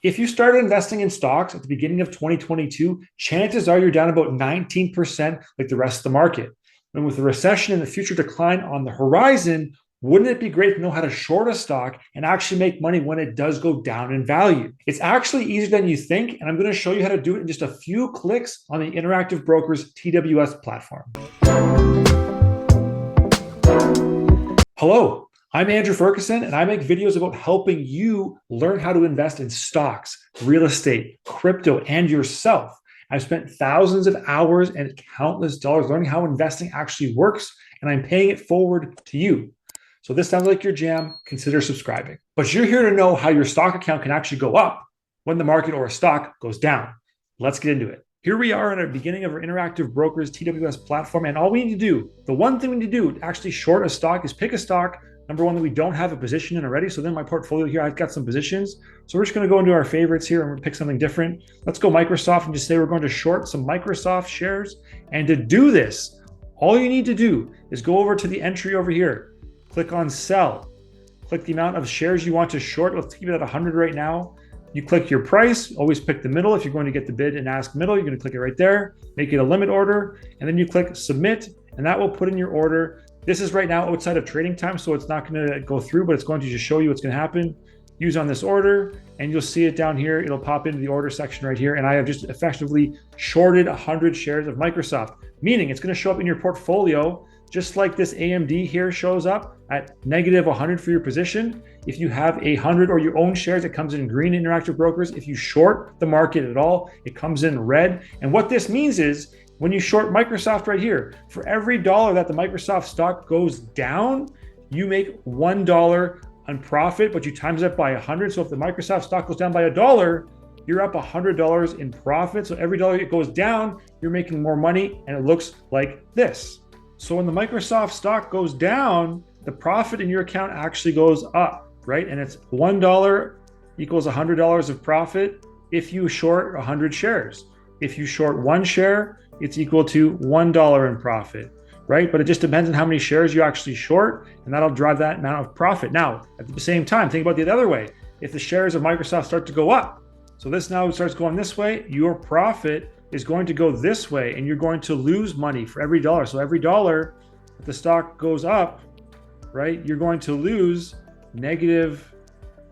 If you started investing in stocks at the beginning of 2022, chances are you're down about 19% like the rest of the market. And with the recession and the future decline on the horizon, wouldn't it be great to know how to short a stock and actually make money when it does go down in value? It's actually easier than you think, and I'm going to show you how to do it in just a few clicks on the Interactive Brokers TWS platform. Hello, I'm Andrew Ferguson, and I make videos about helping you learn how to invest in stocks, real estate, crypto, and yourself. I've spent thousands of hours and countless dollars learning how investing actually works, and I'm paying it forward to you. So this sounds like your jam, consider subscribing. But you're here to know how your stock account can actually go up when the market or a stock goes down. Let's get into it. Here we are at the beginning of our Interactive Brokers TWS platform, and all we need to do, the one thing we need to do to actually short a stock is pick a stock, number one, that we don't have a position in already. So then my portfolio here, I've got some positions. So we're just going to go into our favorites here and we'll pick something different. Let's go Microsoft and just say we're going to short some Microsoft shares. And to do this, all you need to do is go over to the entry over here. Click on sell, click the amount of shares you want to short. Let's keep it at 100 right now. You click your price, always pick the middle. If you're going to get the bid and ask middle, you're going to click it right there, make it a limit order, and then you click submit, and that will put in your order. This is right now outside of trading time, so it's not going to go through, but it's going to just show you what's going to happen. Use on this order, and you'll see it down here. It'll pop into the order section right here, and I have just effectively shorted 100 shares of Microsoft, meaning it's going to show up in your portfolio just like this AMD here shows up at negative 100 for your position. If you have 100 or you own shares, it comes in green in Interactive Brokers. If you short the market at all, it comes in red. And what this means is when you short Microsoft right here, for every dollar that the Microsoft stock goes down, you make $1 on profit, but you times that by 100. So if the Microsoft stock goes down by $1, you're up $100 in profit. So every dollar it goes down, you're making more money, and it looks like this. So when the Microsoft stock goes down, the profit in your account actually goes up, right? And it's $1 equals $100 of profit if you short 100 shares. If you short one share, it's equal to $1 in profit, right? But it just depends on how many shares you actually short, and that'll drive that amount of profit. Now, at the same time, think about the other way. If the shares of Microsoft start to go up, so this now starts going this way, your profit is going to go this way, and you're going to lose money for every dollar. So every dollar that the stock goes up, right, you're going to lose negative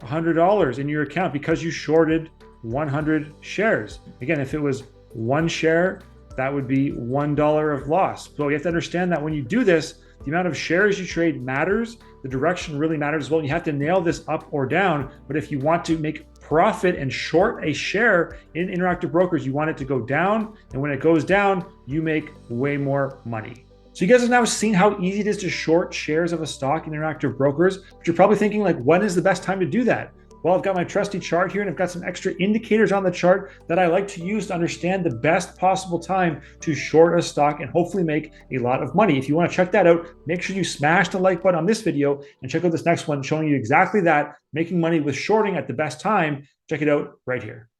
$100 in your account because you shorted 100 shares. Again, if it was one share, that would be $1 of loss. So you have to understand that when you do this, the amount of shares you trade matters. The direction really matters as well. You have to nail this up or down. But if you want to make profit and short a share in Interactive Brokers, you want it to go down. And when it goes down, you make way more money. So you guys have now seen how easy it is to short shares of a stock in Interactive Brokers. But you're probably thinking, like, when is the best time to do that? Well, I've got my trusty chart here, and I've got some extra indicators on the chart that I like to use to understand the best possible time to short a stock and hopefully make a lot of money. If you want to check that out, make sure you smash the like button on this video and check out this next one showing you exactly that, making money with shorting at the best time. Check it out right here.